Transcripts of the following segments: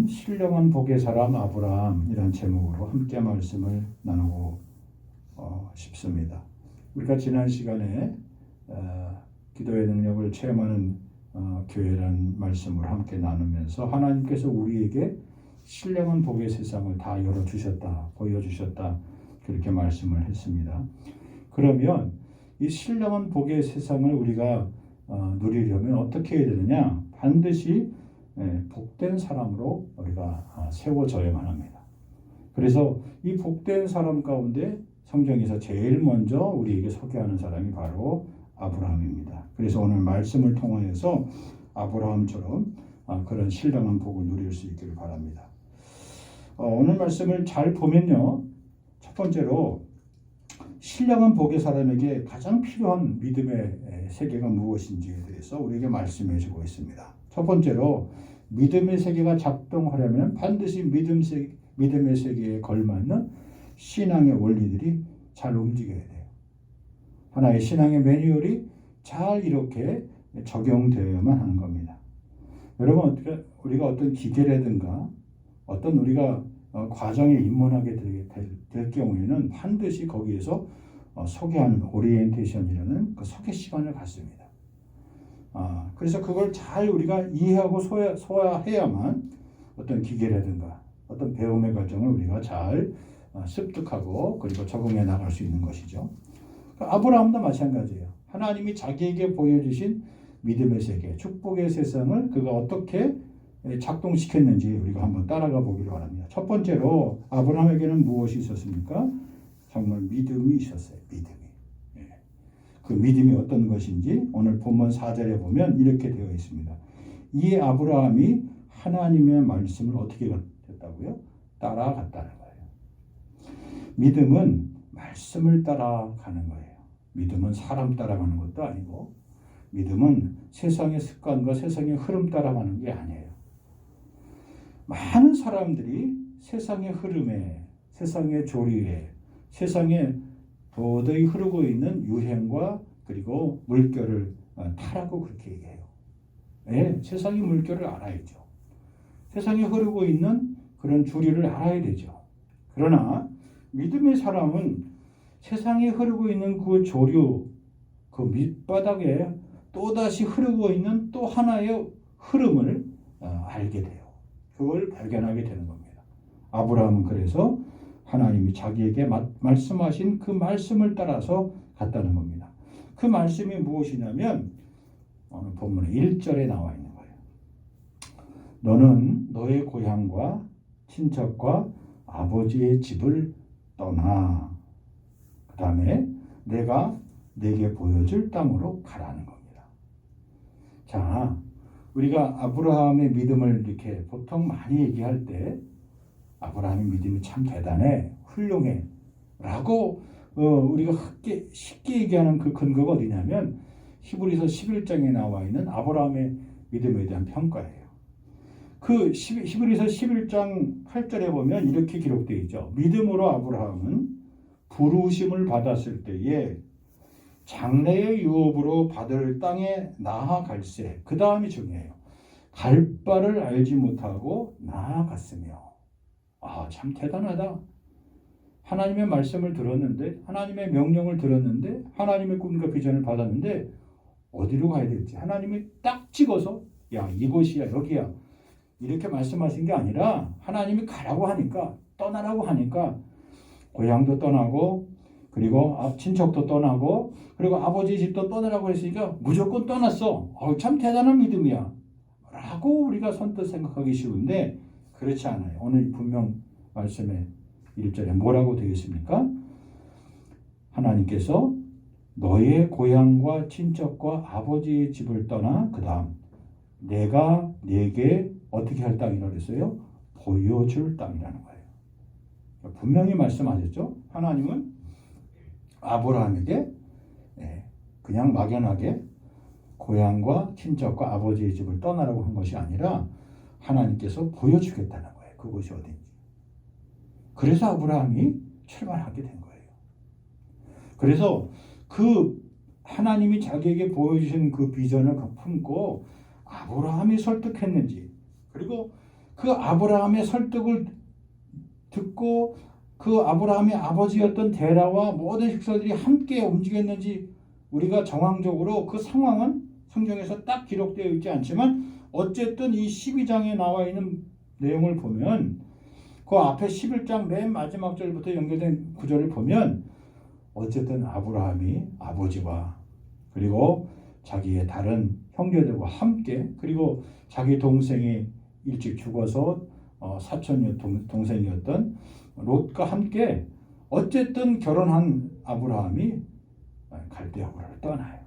신령한 복의 사람 아브라함이라는 제목으로 함께 말씀을 나누고 싶습니다. 우리가 지난 시간에 기도의 능력을 체험하는 교회라는 말씀을 함께 나누면서 하나님께서 우리에게 신령한 복의 세상을 다 열어주셨다, 보여주셨다, 그렇게 말씀을 했습니다. 그러면 이 신령한 복의 세상을 우리가 누리려면 어떻게 해야 되느냐? 반드시 복된 사람으로 우리가 세워져야만 합니다. 그래서 이 복된 사람 가운데 성경에서 제일 먼저 우리에게 소개하는 사람이 바로 아브라함입니다. 그래서 오늘 말씀을 통하여서 아브라함처럼 그런 신령한 복을 누릴 수 있기를 바랍니다. 오늘 말씀을 잘 보면요, 첫 번째로 신령한 복의 사람에게 가장 필요한 믿음의 세계가 무엇인지에 대해서 우리에게 말씀해 주고 있습니다. 첫 번째로 믿음의 세계가 작동하려면 반드시 믿음의 세계에 걸맞는 신앙의 원리들이 잘 움직여야 돼요. 하나의 신앙의 매뉴얼이 잘 이렇게 적용되어야만 하는 겁니다. 여러분, 우리가 어떤 기계라든가 어떤 우리가 과정에 입문하게 될 경우에는 반드시 거기에서 소개하는 오리엔테이션이라는 그 소개 시간을 갖습니다. 그래서 그걸 잘 우리가 이해하고 소화해야만 어떤 기계라든가 어떤 배움의 과정을 우리가 잘 습득하고 그리고 적응해 나갈 수 있는 것이죠. 아브라함도 마찬가지예요. 하나님이 자기에게 보여주신 믿음의 세계, 축복의 세상을 그가 어떻게 작동시켰는지 우리가 한번 따라가 보기를 바랍니다. 첫 번째로 아브라함에게는 무엇이 있었습니까? 정말 믿음이 있었어요. 믿음이. 그 믿음이 어떤 것인지 오늘 본문 4절에 보면 이렇게 되어 있습니다. 이 아브라함이 하나님의 말씀을 어떻게 됐다고요? 따라갔다는 거예요. 믿음은 말씀을 따라가는 거예요. 믿음은 사람 따라가는 것도 아니고 믿음은 세상의 습관과 세상의 흐름 따라가는 게 아니에요. 많은 사람들이 세상의 흐름에, 세상의 조류에, 세상에 도저히 흐르고 있는 유행과 그리고 물결을 타라고 그렇게 얘기해요. 네, 세상의 물결을 알아야죠. 세상에 흐르고 있는 그런 주류를 알아야 되죠. 그러나 믿음의 사람은 세상에 흐르고 있는 그 조류, 그 밑바닥에 또다시 흐르고 있는 또 하나의 흐름을 알게 돼요. 그걸 발견하게 되는 겁니다. 아브라함은 그래서 하나님이 자기에게 말씀하신 그 말씀을 따라서 갔다는 겁니다. 그 말씀이 무엇이냐면 오늘 본문의 1절에 나와 있는 거예요. 너는 너의 고향과 친척과 아버지의 집을 떠나 그 다음에 내가 내게 보여줄 땅으로 가라는 겁니다. 자, 우리가 아브라함의 믿음을 이렇게 보통 많이 얘기할 때 아브라함의 믿음이 참 대단해, 훌륭해 라고 우리가 쉽게 얘기하는 그 근거가 어디냐면 히브리서 11장에 나와 있는 아브라함의 믿음에 대한 평가예요. 그 히브리서 11장 8절에 보면 이렇게 기록되어 있죠. 믿음으로 아브라함은 부르심을 받았을 때에 장래의 유업으로 받을 땅에 나아갈세. 그 다음이 중요해요. 갈 바를 알지 못하고 나아갔으며. 참 대단하다. 하나님의 말씀을 들었는데, 하나님의 명령을 들었는데, 하나님의 꿈과 비전을 받았는데 어디로 가야 될지 하나님이 딱 찍어서 야, 이곳이야, 여기야 이렇게 말씀하신 게 아니라 하나님이 가라고 하니까, 떠나라고 하니까 고향도 떠나고 그리고 친척도 떠나고 그리고 아버지 집도 떠나라고 했으니까 무조건 떠났어. 참 대단한 믿음이야 라고 우리가 선뜻 생각하기 쉬운데 그렇지 않아요. 오늘 분명 말씀에 1절에 뭐라고 되어 있습니까? 하나님께서 너의 고향과 친척과 아버지의 집을 떠나 그 다음 내가 네게 어떻게 할 땅이라고 했어요? 보여줄 땅이라는 거예요. 분명히 말씀하셨죠? 하나님은 아브라함에게 그냥 막연하게 고향과 친척과 아버지의 집을 떠나라고 한 것이 아니라 하나님께서 보여주겠다는 거예요. 그곳이 어딘지. 그래서 아브라함이 출발하게 된 거예요. 그래서 그 하나님이 자기에게 보여주신 그 비전을 품고 아브라함이 설득했는지 그리고 그 아브라함의 설득을 듣고 그 아브라함의 아버지였던 데라와 모든 흑사들이 함께 움직였는지 우리가 정황적으로 그 상황은 성경에서 딱 기록되어 있지 않지만 어쨌든 이 12장에 나와 있는 내용을 보면 그 앞에 11장 맨 마지막 절부터 연결된 구절을 보면 어쨌든 아브라함이 아버지와 그리고 자기의 다른 형제들과 함께 그리고 자기 동생이 일찍 죽어서 사촌 동생이었던 롯과 함께 어쨌든 결혼한 아브라함이 갈대아 우르를 떠나요.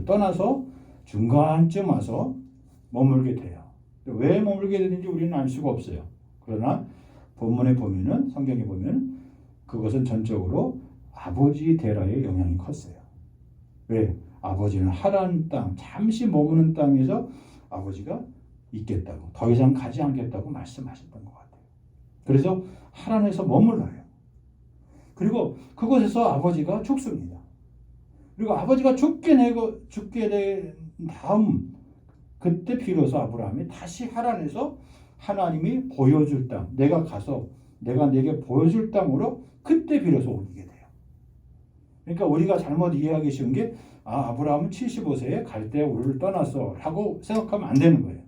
떠나서 중간쯤 와서 머물게 돼요. 왜 머물게 되는지 우리는 알 수가 없어요. 그러나 본문에 보면은 성경에 보면 그것은 전적으로 아버지 데라의 영향이 컸어요. 왜? 아버지는 하란 땅, 잠시 머무는 땅에서 아버지가 있겠다고, 더 이상 가지 않겠다고 말씀하셨던 것 같아요. 그래서 하란에서 머물러요. 그리고 그곳에서 아버지가 죽습니다. 그리고 아버지가 죽게 된 다음 그때 비로소 아브라함이 다시 하란에서 하나님이 보여줄 땅, 내가 가서 내가 내게 보여줄 땅으로 그때 비로소 옮기게 돼요. 그러니까 우리가 잘못 이해하기 쉬운 게 아브라함은 75세에 갈대아 우르를 떠났어 라고 생각하면 안 되는 거예요.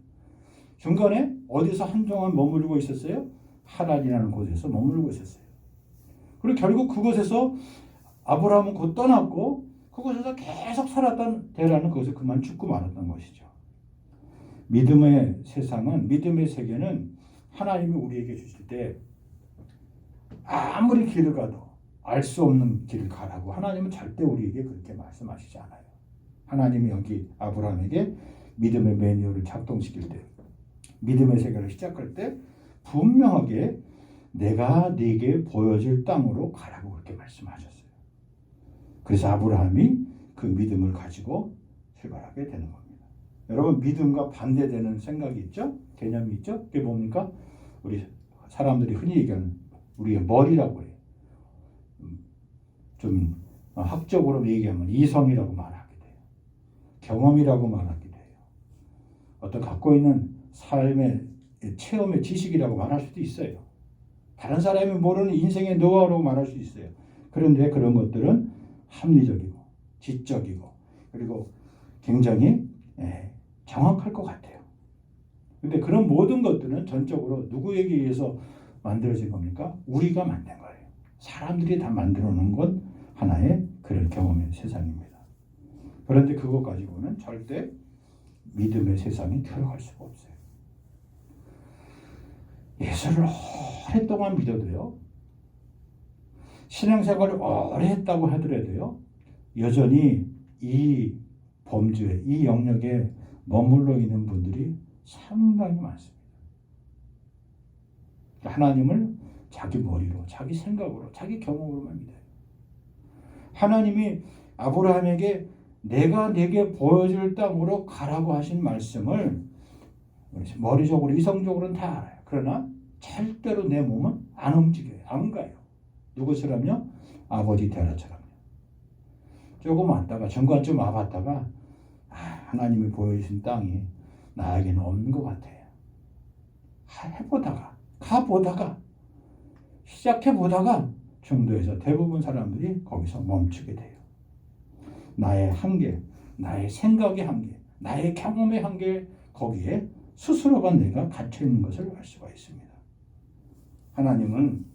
중간에 어디서 한동안 머무르고 있었어요? 하란이라는 곳에서 머무르고 있었어요. 그리고 결국 그곳에서 아브라함은 곧 떠났고 그곳에서 계속 살았던 데라는 그것을 그만 죽고 말았던 것이죠. 믿음의 세상은, 믿음의 세계는 하나님이 우리에게 주실 때 아무리 길을 가도 알 수 없는 길을 가라고 하나님은 절대 우리에게 그렇게 말씀하시지 않아요. 하나님이 여기 아브라함에게 믿음의 매뉴얼을 작동시킬 때, 믿음의 세계를 시작할 때 분명하게 내가 네게 보여줄 땅으로 가라고 그렇게 말씀하셨어요. 그래서 아브라함이 그 믿음을 가지고 출발하게 되는 겁니다. 여러분, 믿음과 반대되는 생각이 있죠? 개념이 있죠? 그게 뭡니까? 우리 사람들이 흔히 얘기하는 우리의 머리라고 해요. 좀 학적으로 얘기하면 이성이라고 말하게 돼요. 경험이라고 말하게 돼요. 어떤 갖고 있는 삶의 체험의 지식이라고 말할 수도 있어요. 다른 사람이 모르는 인생의 노하우라고 말할 수 있어요. 그런데 그런 것들은 합리적이고 지적이고 그리고 굉장히 정확할 것 같아요. 근데 그런 모든 것들은 전적으로 누구에게 의해서 만들어진 겁니까? 우리가 만든 거예요. 사람들이 다 만들어 놓은 건 하나의 그런 경험의 세상입니다. 그런데 그것 가지고는 절대 믿음의 세상이 들어갈 수가 없어요. 예수를 오랫동안 믿어도요, 신앙생활을 오래 했다고 하더라도요, 여전히 이 범주에, 이 영역에 머물러 있는 분들이 상당히 많습니다. 하나님을 자기 머리로, 자기 생각으로, 자기 경험으로만 믿어요. 하나님이 아브라함에게 내가 내게 보여줄 땅으로 가라고 하신 말씀을 머리적으로, 이성적으로는 다 알아요. 그러나 절대로 내 몸은 안 움직여요. 안 가요. 누구처럼요? 아버지 데라처럼요. 조금 왔다가, 중간쯤 와봤다가 하나님이 보여주신 땅이 나에게는 없는 것 같아요. 해보다가, 가보다가, 시작해보다가 중도에서 대부분 사람들이 거기서 멈추게 돼요. 나의 한계, 나의 생각의 한계, 나의 경험의 한계, 거기에 스스로가 내가 갇혀있는 것을 알 수가 있습니다. 하나님은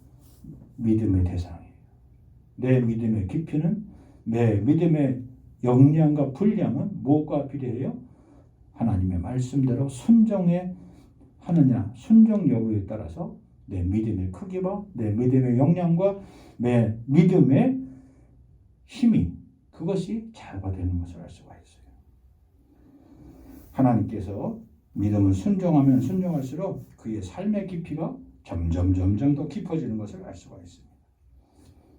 믿음의 대상이에요. 내 믿음의 깊이는, 내 믿음의 역량과 분량은 무엇과 비례해요? 하나님의 말씀대로 순종해 하느냐, 순종 여부에 따라서 내 믿음의 크기와 내 믿음의 역량과 내 믿음의 힘이 그것이 좌우가 되는 것을 알 수가 있어요. 하나님께서 믿음을 순종하면 순종할수록 그의 삶의 깊이가 점점 더 깊어지는 것을 알 수가 있습니다.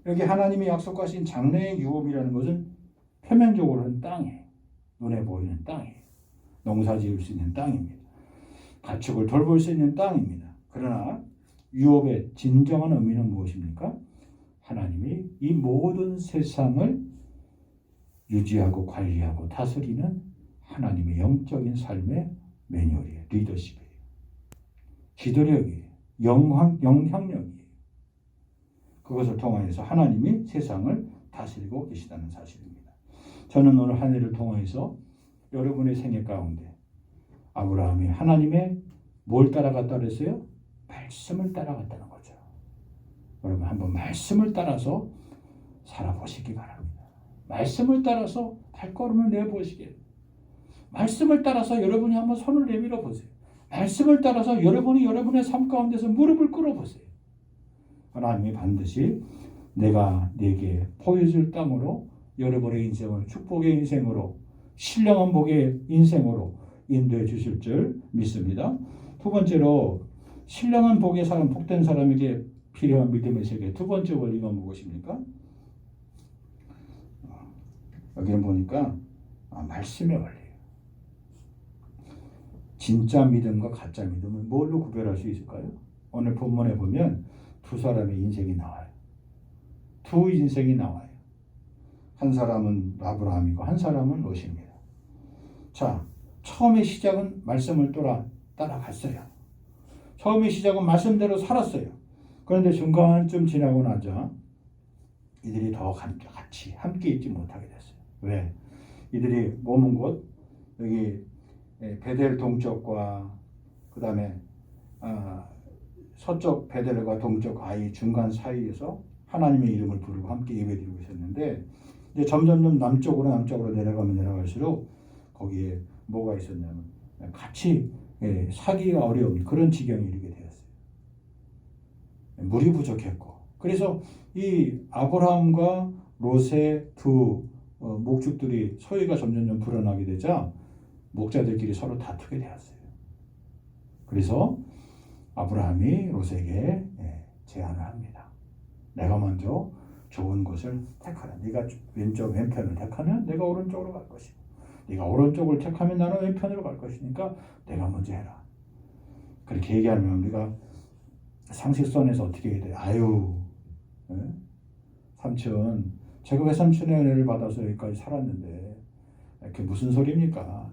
여기 하나님이 약속하신 장래의 유업이라는 것은 표면적으로는 땅이에요. 눈에 보이는 땅이에요. 농사 지을 수 있는 땅입니다. 가축을 돌볼 수 있는 땅입니다. 그러나 유업의 진정한 의미는 무엇입니까? 하나님이 이 모든 세상을 유지하고 관리하고 다스리는 하나님의 영적인 삶의 매뉴얼이에요. 리더십이에요. 기도력이에요. 영향력이에요. 그것을 통하여서 하나님이 세상을 다스리고 계시다는 사실입니다. 저는 오늘 한 해를 통하여서 여러분의 생애 가운데 아브라함이 하나님의 뭘 따라갔다 그랬어요? 말씀을 따라갔다는 거죠. 여러분 한번 말씀을 따라서 살아보시기 바랍니다. 말씀을 따라서 발걸음을 내보시게. 말씀을 따라서 여러분이 한번 손을 내밀어 보세요. 말씀을 따라서 여러분이 여러분의 삶 가운데서 무릎을 꿇어보세요. 하나님이 반드시 내가 네게 보여줄 땅으로 여러분의 인생을 축복의 인생으로 신령한 복의 인생으로 인도해 주실 줄 믿습니다. 두 번째로 신령한 복의 사람, 복된 사람에게 필요한 믿음의 세계. 두 번째 원리가 무엇입니까? 여기는 보니까 말씀의 원리예요. 진짜 믿음과 가짜 믿음을 뭘로 구별할 수 있을까요? 오늘 본문에 보면 두 사람의 인생이 나와요. 두 인생이 나와요. 한 사람은 아브라함이고 한 사람은 롯입니다. 자, 처음의 시작은 말씀을 따라갔어요. 처음의 시작은 말씀대로 살았어요. 그런데 중간쯤 지나고 나자 이들이 더 같이 함께 있지 못하게 됐어요. 왜? 이들이 머문 곳 여기 베델 동쪽과 그 다음에 서쪽 베델과 동쪽 아이 중간 사이에서 하나님의 이름을 부르고 함께 예배드리고 있었는데 이제 점점 남쪽으로 내려갈수록 거기에 뭐가 있었냐면 같이 사기가 어려운 그런 지경에 이르게 되었어요. 물이 부족했고 그래서 이 아브라함과 롯의 두 목축들이 소유가 점점 불어나게 되자 목자들끼리 서로 다투게 되었어요. 그래서 아브라함이 롯에게 제안을 합니다. 내가 먼저 좋은 곳을 택하라. 네가 왼편을 택하면 내가 오른쪽으로 갈 것이고 네가 오른쪽을 택하면 나는 왼편으로 갈 것이니까 내가 먼저 해라. 그렇게 얘기하면 우리가 상식선에서 어떻게 해야 돼요? 아유, 삼촌, 제가 외삼촌의 은혜를 받아서 여기까지 살았는데 그게 무슨 소리입니까?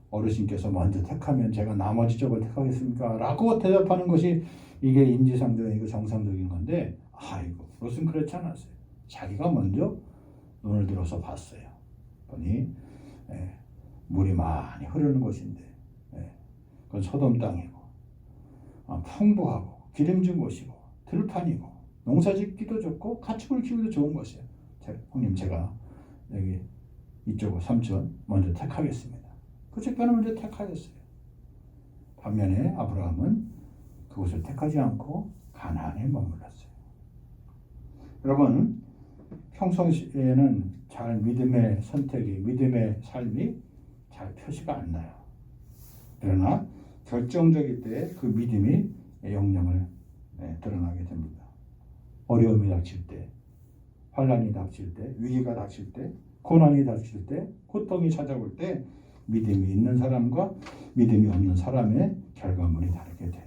어르신께서 먼저 택하면 제가 나머지 쪽을 택하겠습니까? 라고 대답하는 것이 이게 인지상정이고 정상적인 건데 아이고 롯은 그렇지 않았어요. 자기가 먼저 눈을 들어서 봤어요. 보니 물이 많이 흐르는 곳인데 그건 소돔 땅이고 풍부하고 기름진 곳이고 들판이고 농사짓기도 좋고 가축을 키우기도 좋은 곳이에요. 형님 제가 여기 이쪽을 삼촌 먼저 택하겠습니다. 그 집편을 먼저 택하였어요. 반면에 아브라함은 그곳을 택하지 않고 가나안에 머물렀어요. 여러분 평소에는 잘 믿음의 선택이 믿음의 삶이 잘 표시가 안 나요. 그러나 결정적일 때 그 믿음이 영향을 드러나게 됩니다. 어려움이 닥칠 때, 환난이 닥칠 때, 위기가 닥칠 때, 고난이 닥칠 때, 고통이 찾아올 때 믿음이 있는 사람과 믿음이 없는 사람의 결과물이 다르게 돼요.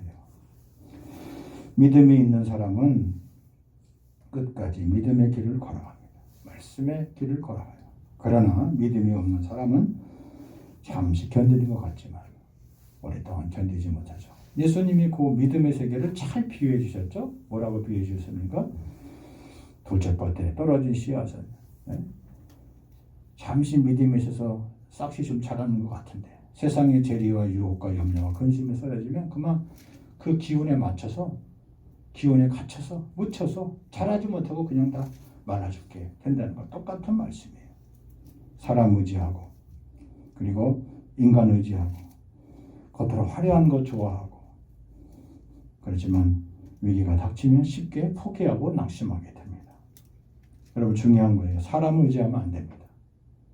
믿음이 있는 사람은 끝까지 믿음의 길을 걸어갑니다. 말씀의 길을 걸어가요. 그러나 믿음이 없는 사람은 잠시 견디는 것 같지만 오랫동안 견디지 못하죠. 예수님이 그 믿음의 세계를 잘 비유해 주셨죠? 뭐라고 비유해 주셨습니까? 돌짝밭에 떨어진 씨앗은 잠시 믿음에 있어서 싹시 좀 자라는 것 같은데 세상의 재리와 유혹과 염려와 근심에 쏟아지면 그만 그 기운에 맞춰서 기운에 갇혀서 묻혀서 자라지 못하고 그냥 다 말아 죽게 된다는 것 똑같은 말씀이에요. 사람 의지하고 그리고 인간 의지하고 겉으로 화려한 거 좋아하고 그렇지만 위기가 닥치면 쉽게 포기하고 낙심하게 됩니다. 여러분 중요한 거예요. 사람을 의지하면 안 됩니다.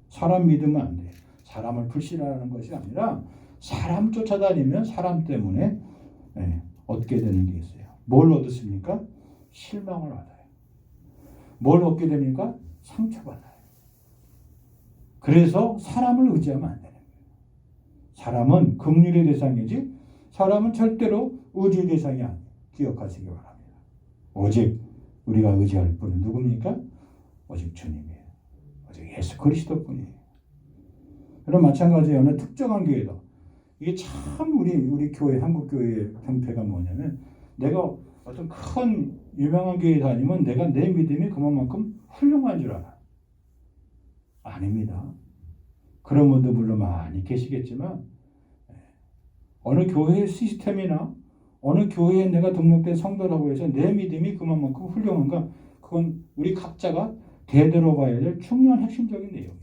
사람 믿으면 안 돼요. 사람을 불신하는 것이 아니라 사람 쫓아다니면 사람 때문에 얻게 되는 게 있어요. 뭘 얻습니까? 실망을 얻어요. 뭘 얻게 됩니까? 상처받아요. 그래서 사람을 의지하면 안 되는 거예요. 사람은 긍휼의 대상이지 사람은 절대로 의지의 대상이 아니에요. 기억하시기 바랍니다. 오직 우리가 의지할 분은 누굽니까? 오직 주님이에요. 오직 예수 그리스도 뿐이에요. 그럼 마찬가지로 어느 특정한 교회도 이게 참 우리 교회, 한국 교회의 병폐가 뭐냐면, 내가 어떤 큰 유명한 교회 다니면 내가 내 믿음이 그만큼 훌륭한 줄 알아. 아닙니다. 그런 분도 물론 많이 계시겠지만, 어느 교회의 시스템이나 어느 교회에 내가 등록된 성도라고 해서 내 믿음이 그만큼 훌륭한가? 그건 우리 각자가 대대로 봐야 될 중요한 핵심적인 내용이에요.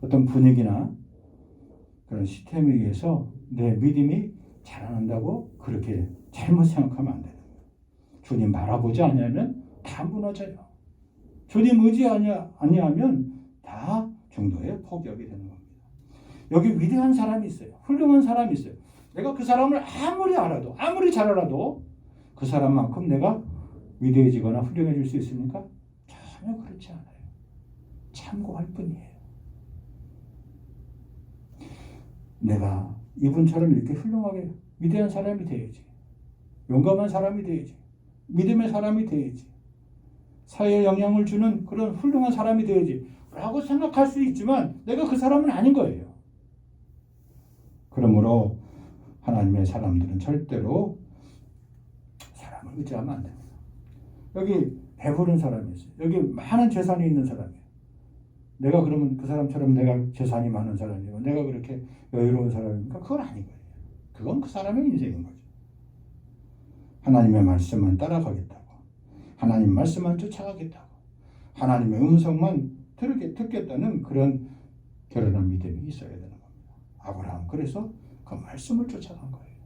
어떤 분위기나 그런 시스템에 의해서 내 믿음이 자라난다고 그렇게 잘못 생각하면 안 돼요. 주님 바라보지 않으면 다 무너져요. 주님 아니하면 다 중도에 포기하게 되는 겁니다. 여기 위대한 사람이 있어요. 훌륭한 사람이 있어요. 내가 그 사람을 아무리 알아도, 아무리 잘 알아도 그 사람만큼 내가 위대해지거나 훌륭해질 수 있습니까? 전혀 그렇지 않아요. 참고할 뿐이에요. 내가 이분처럼 이렇게 훌륭하게 위대한 사람이 돼야지. 용감한 사람이 돼야지. 믿음의 사람이 돼야지. 사회에 영향을 주는 그런 훌륭한 사람이 돼야지 라고 생각할 수 있지만 내가 그 사람은 아닌 거예요. 그러므로 하나님의 사람들은 절대로 사람을 의지하면 안 됩니다. 여기 배부른 사람이 있어요. 여기 많은 재산이 있는 사람이에요. 내가 그러면 그 사람처럼 내가 재산이 많은 사람이고 내가 그렇게 여유로운 사람입니까? 그건 아닌 거예요. 그건 그 사람의 인생인 거죠. 하나님의 말씀만 따라가겠다고, 하나님 말씀만 쫓아가겠다고, 하나님의 음성만 듣겠다는 그런 결연한 믿음이 있어야 되는 겁니다. 아브라함 그래서 그 말씀을 쫓아간 거예요.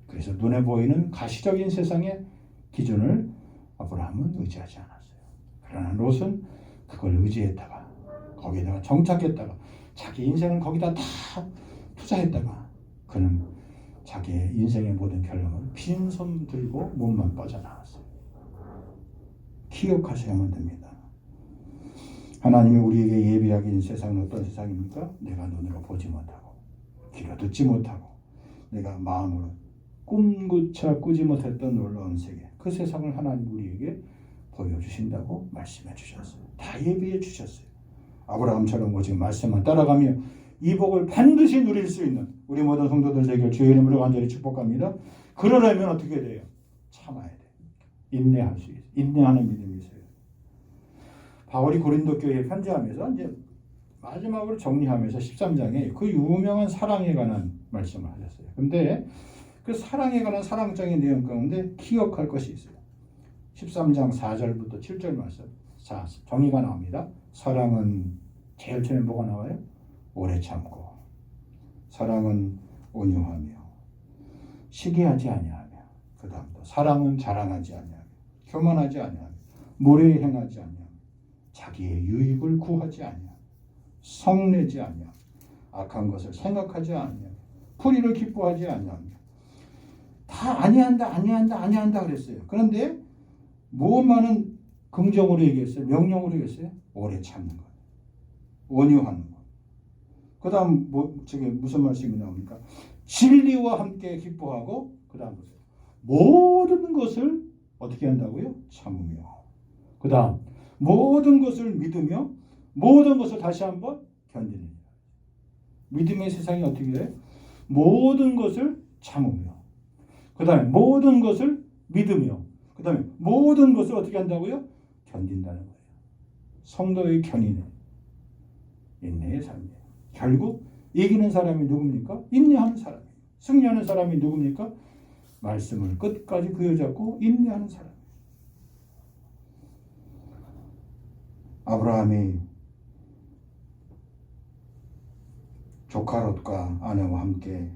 그래서 눈에 보이는 가시적인 세상의 기준을 아브라함은 의지하지 않았어요. 그러나 롯은 그걸 의지했다가 거기다가 정착했다가 자기 인생을 거기다 다 투자했다가 그는 자기의 인생의 모든 결론을 빈손 들고 몸만 빠져나왔어요. 기억하셔야만 됩니다. 하나님이 우리에게 예비하게 인 세상은 어떤 세상입니까? 내가 눈으로 보지 못하고 귀로 듣지 못하고 내가 마음으로 꿈조차 꾸지 못했던 놀라운 세계, 그 세상을 하나님 우리에게 보여주신다고 말씀해 주셨어요. 다 예비해 주셨어요. 아브라함처럼 오직 말씀만 따라가며 이 복을 반드시 누릴 수 있는 우리 모든 성도들 되길 주의 이름으로 간절히 축복합니다. 그러려면 어떻게 돼요? 참아야 돼요. 인내할 수 있어요. 인내하는 믿음이 있어요. 바울이 고린도 교회에 편지하면서 이제 마지막으로 정리하면서 13장에 그 유명한 사랑에 관한 말씀을 하셨어요. 근데 그 사랑에 관한 사랑장의 내용 가운데 기억할 것이 있어요. 13장 4절부터 7절 말씀. 자, 정의가 나옵니다. 사랑은 제일 처음에 뭐가 나와요? 오래 참고, 사랑은 온유하며, 시기하지 아니하며, 그 다음도 사랑은 자랑하지 아니하며, 교만하지 아니하며, 무례히 행하지 아니하며, 자기의 유익을 구하지 아니하며, 성내지 아니하며, 악한 것을 생각하지 아니하며, 불의를 기뻐하지 아니하며, 다 아니한다 그랬어요. 그런데 무엇만은 긍정으로 얘기했어요? 명령으로 얘기했어요? 오래 참는 것, 온유하는 것. 그 다음 무슨 말씀이 나옵니까? 진리와 함께 기뻐하고 그 다음 보세요. 모든 것을 어떻게 한다고요? 참으며. 그 다음 모든 것을 믿으며 모든 것을 다시 한번 견디는. 믿음의 세상이 어떻게 해요? 모든 것을 참으며 그 다음에 모든 것을 믿으며 그 다음에 모든 것을 어떻게 한다고요? 견딘다는 거예요. 성도의 견인은 인내의 삶이에요. 결국 이기는 사람이 누굽니까? 인내하는 사람이에요. 승리하는 사람이 누굽니까? 말씀을 끝까지 부여잡고 인내하는 사람이에요. 아브라함이 조카 롯과 아내와 함께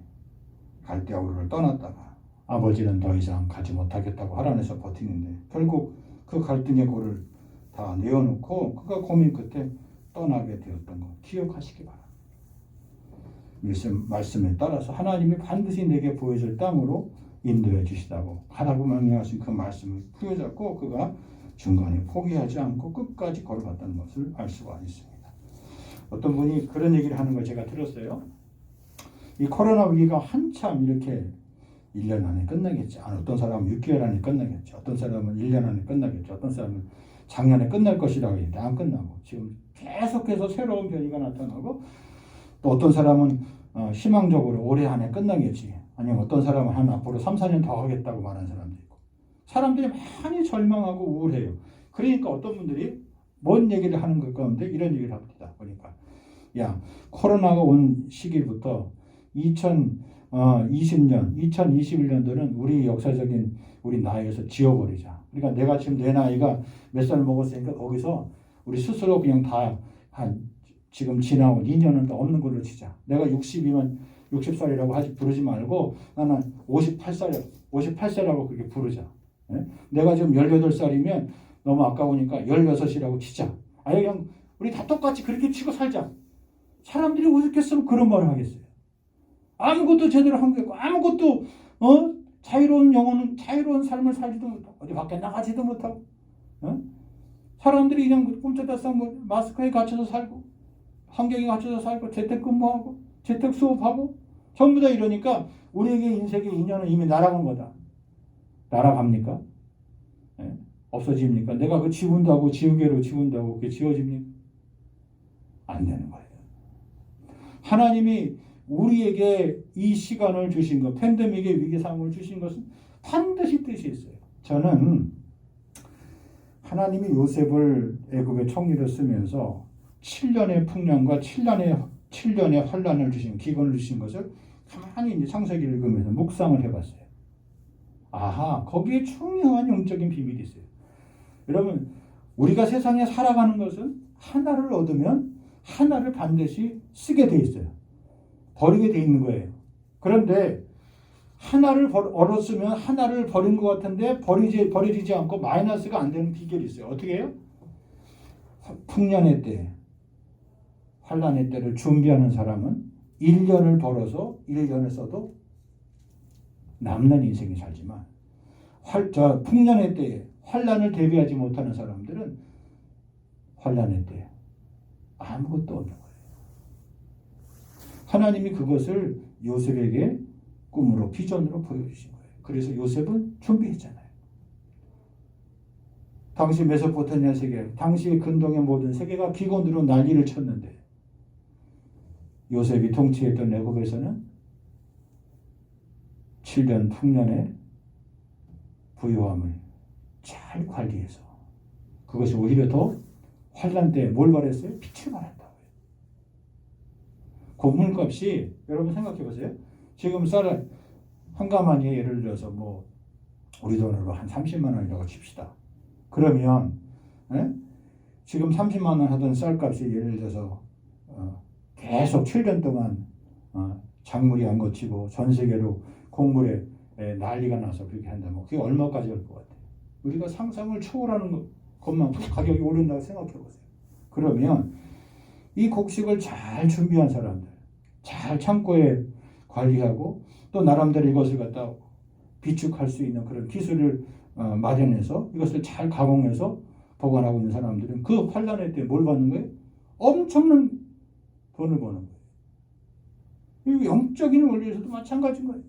갈대아우르를 떠났다가 아버지는 더 이상 가지 못하겠다고 하란에서 버티는데 결국 그 갈등의 골을 다 내어놓고 그가 고민 끝에 떠나게 되었던 거 기억하시기 바랍니다. 말씀에 따라서 하나님이 반드시 내게 보여줄 땅으로 인도해 주시다고 하라고 명령하신 그 말씀을 부여잡고 그가 중간에 포기하지 않고 끝까지 걸어갔다는 것을 알 수가 있습니다. 어떤 분이 그런 얘기를 하는 걸 제가 들었어요. 이 코로나 위기가 한참 이렇게 1년 안에 끝나겠지. 어떤 사람은 6개월 안에 끝나겠죠. 어떤 사람은 1년 안에 끝나겠죠. 어떤 사람은 작년에 끝날 것이라고 했는데 안 끝나고 지금 계속해서 새로운 변이가 나타나고 또 어떤 사람은 희망적으로 올해 안에 끝나겠지. 아니면 어떤 사람은 한 앞으로 3, 4년 더 하겠다고 말하는 사람도 있고. 사람들이 많이 절망하고 우울해요. 그러니까 어떤 분들이 뭔 얘기를 하는 것 가운데 이런 얘기를 합니다. 보니까 야, 코로나가 온 시기부터 2020년, 2021년도는 우리 역사적인 우리 나이에서 지워버리자. 그러니까 내가 지금 내 나이가 몇 살 먹었으니까 거기서 우리 스스로 그냥 다 한 지금 지나온 2년은 더 없는 걸로 치자. 내가 60이면 60살이라고 하지 부르지 말고 나는 58세라고 그렇게 부르자. 예? 내가 지금 18살이면 너무 아까우니까 16이라고 치자. 아예 그냥 우리 다 똑같이 그렇게 치고 살자. 사람들이 어떻겠으면 그런 말을 하겠어요. 아무것도 제대로 한 게 없고 아무것도 자유로운 영혼은 자유로운 삶을 살지도 못하고 어디 밖에 나가지도 못하고 사람들이 그냥 꼼짝달싹 마스크에 갇혀서 살고 환경에 갇혀서 살고 재택근무하고 재택수업하고 전부 다 이러니까 우리에게 인생의 인연은 이미 날아간 거다. 날아갑니까? 네? 없어집니까? 내가 그 지운다고 지우개로 지운다고 그게 지워집니까? 안 되는 거예요. 하나님이 우리에게 이 시간을 주신 것, 팬데믹의 위기 상황을 주신 것은 반드시 뜻이 있어요. 저는 하나님이 요셉을 애굽의 총리로 쓰면서 7년의 풍년과 7년의 환란을 주신 기근을 주신 것을 가만히 이제 창세기를 읽으면서 묵상을 해봤어요. 아하, 거기에 중요한 영적인 비밀이 있어요. 여러분, 우리가 세상에 살아가는 것은 하나를 얻으면 하나를 반드시 쓰게 돼 있어요. 버리게 돼 있는 거예요. 그런데 하나를 얻었으면 하나를 버린 것 같은데 버리지 않고 마이너스가 안 되는 비결이 있어요. 어떻게 해요? 풍년의 때, 환란의 때를 준비하는 사람은 1년을 벌어서 1년을 써도 남는 인생이 살지만 풍년의 때에 환란을 대비하지 못하는 사람들은 환란의 때 아무것도 없는 거예요. 하나님이 그것을 요셉에게 꿈으로 비전으로 보여주신 거예요. 그래서 요셉은 준비했잖아요. 당시 메소포타미아 세계, 당시 근동의 모든 세계가 기근으로 난리를 쳤는데 요셉이 통치했던 애굽에서는 7년 풍년의 부유함을 잘 관리해서 그것이 오히려 더 환란 때 뭘 말했어요? 빛을 발했다고요. 고물값이 여러분 생각해 보세요. 지금 쌀 한 가마니에 예를 들어서 뭐 우리 돈으로 한 30만 원이라고 칩시다. 그러면 지금 30만 원 하던 쌀값이 예를 들어서 계속 7년 동안 작물이 안 거치고 전 세계로 곡물에 난리가 나서 그렇게 한다면 그게 얼마까지 올 것 같아요? 우리가 상상을 초월하는 것만큼 가격이 오른다고 생각해 보세요. 그러면 이 곡식을 잘 준비한 사람들, 잘 창고에 관리하고 또 나름대로 이것을 갖다 비축할 수 있는 그런 기술을 마련해서 이것을 잘 가공해서 보관하고 있는 사람들은 그 환란의 때 뭘 받는 거예요? 엄청난 돈을 버는 거예요. 이 영적인 원리에서도 마찬가지인 거예요.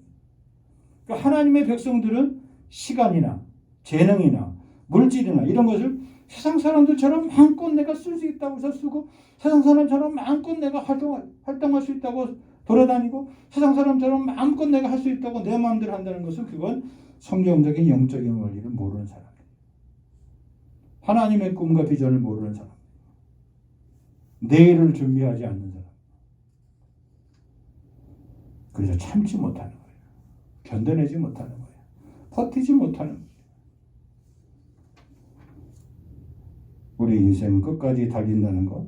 그러니까 하나님의 백성들은 시간이나 재능이나 물질이나 이런 것을 세상 사람들처럼 마음껏 내가 쓸 수 있다고 해서 쓰고 세상 사람처럼 마음껏 내가 활동할 수 있다고 돌아다니고 세상 사람처럼 마음껏 내가 할 수 있다고 내 마음대로 한다는 것은 그건 성경적인 영적인 원리를 모르는 사람이에요. 하나님의 꿈과 비전을 모르는 사람, 내일을 준비하지 않는 사람. 그래서 참지 못하는 거예요. 견뎌내지 못하는 거예요. 버티지 못하는 거예요. 우리 인생은 끝까지 달린다는 것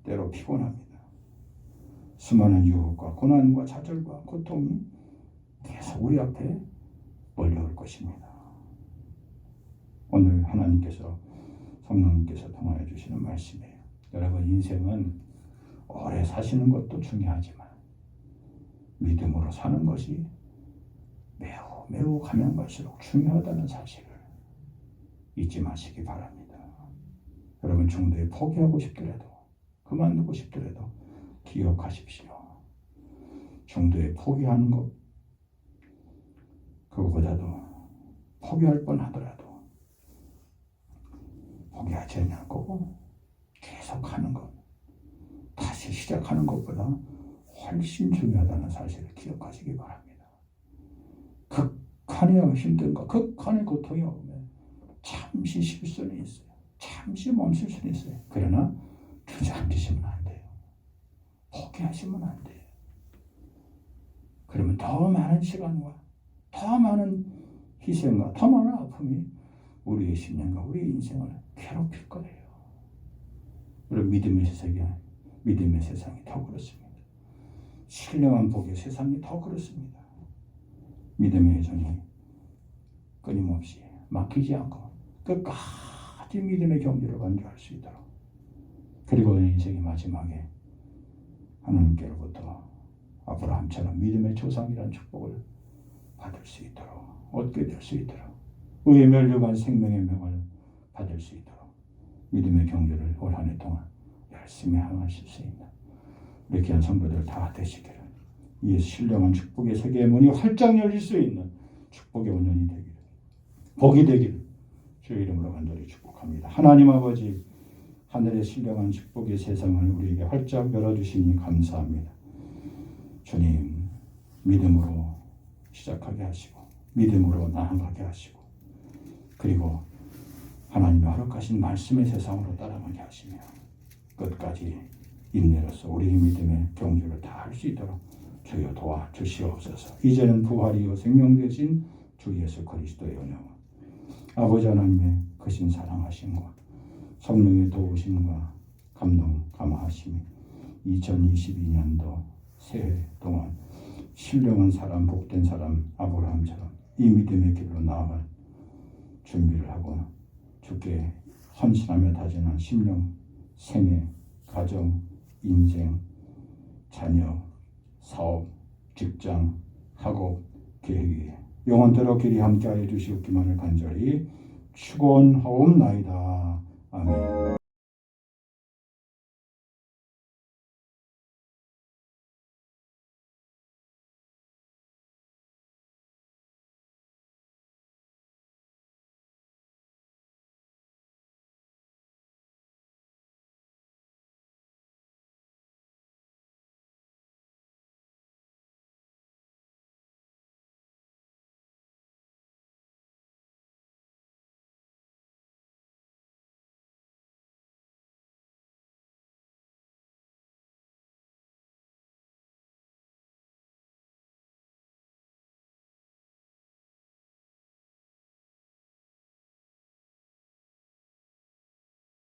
때로 피곤합니다. 수많은 유혹과 고난과 좌절과 고통이 계속 우리 앞에 몰려올 것입니다. 오늘 하나님께서 성령님께서 통하여 주시는 말씀이에요. 여러분 인생은 오래 사시는 것도 중요하지만 믿음으로 사는 것이 매우 가면 갈수록 중요하다는 사실을 잊지 마시기 바랍니다. 여러분 중도에 포기하고 싶더라도 그만두고 싶더라도 기억하십시오. 중도에 포기하는 것 그거보다도 포기할 뻔하더라도 포기하지 않고 계속하는 것 다시 시작하는 것보다 훨씬 중요하다는 사실을 기억하시기 바랍니다. 극한의 힘든 것, 극한의 고통이 오면 잠시 쉴 수는 있어요. 잠시 멈출 수는 있어요. 그러나 주저앉으시면 안 돼요. 포기하시면 안 돼요. 그러면 더 많은 시간과 더 많은 희생과 더 많은 아픔이 우리의 심령과 우리의 인생을 괴롭힐 거예요. 그리고 믿음의 세상이 더 그렇습니다. 신령한 복의 세상이 더 그렇습니다. 믿음의 여정이 끊임없이 막히지 않고 끝까지 믿음의 경주를 완주할 수 있도록, 그리고 인생의 마지막에 하나님께로부터 아브라함처럼 믿음의 조상이라는 축복을 받을 수 있도록, 얻게 될 수 있도록, 의에 멸류관 생명의 명을 받을 수 있도록 믿음의 경주를 올 한 해 동안 열심히 행하실 수 있는 우리 귀한 성도들 다 되시기를, 이 신령한 축복의 세계의 문이 활짝 열릴 수 있는 축복의 온년이 되기를, 복이 되기를 주의 이름으로 간절히 축복합니다. 하나님 아버지, 하늘의 신령한 축복의 세상을 우리에게 활짝 열어주시니 감사합니다. 주님, 믿음으로 시작하게 하시고 믿음으로 나아가게 하시고, 그리고 하나님의 허락하신 말씀의 세상으로 따라가게 하시며 끝까지 인내로서 우리의 믿음의 경주를 다 할 수 있도록 주여 도와주시옵소서. 이제는 부활이요 생명되신 주 예수 그리스도의 은혜와 아버지 하나님의 크신 사랑하심과 성령의 도우심과 감동감화하심이 2022년도 새해 동안 신령한 사람, 복된 사람 아브라함처럼 이 믿음의 길로 나아갈 준비를 하고 주께 헌신하며 다짐한 심령, 생애, 가정, 인생, 자녀, 사업, 직장, 학업, 계획이 영원토록 길이 함께하여 주시옵기만을 간절히 축원하옵나이다. 아멘.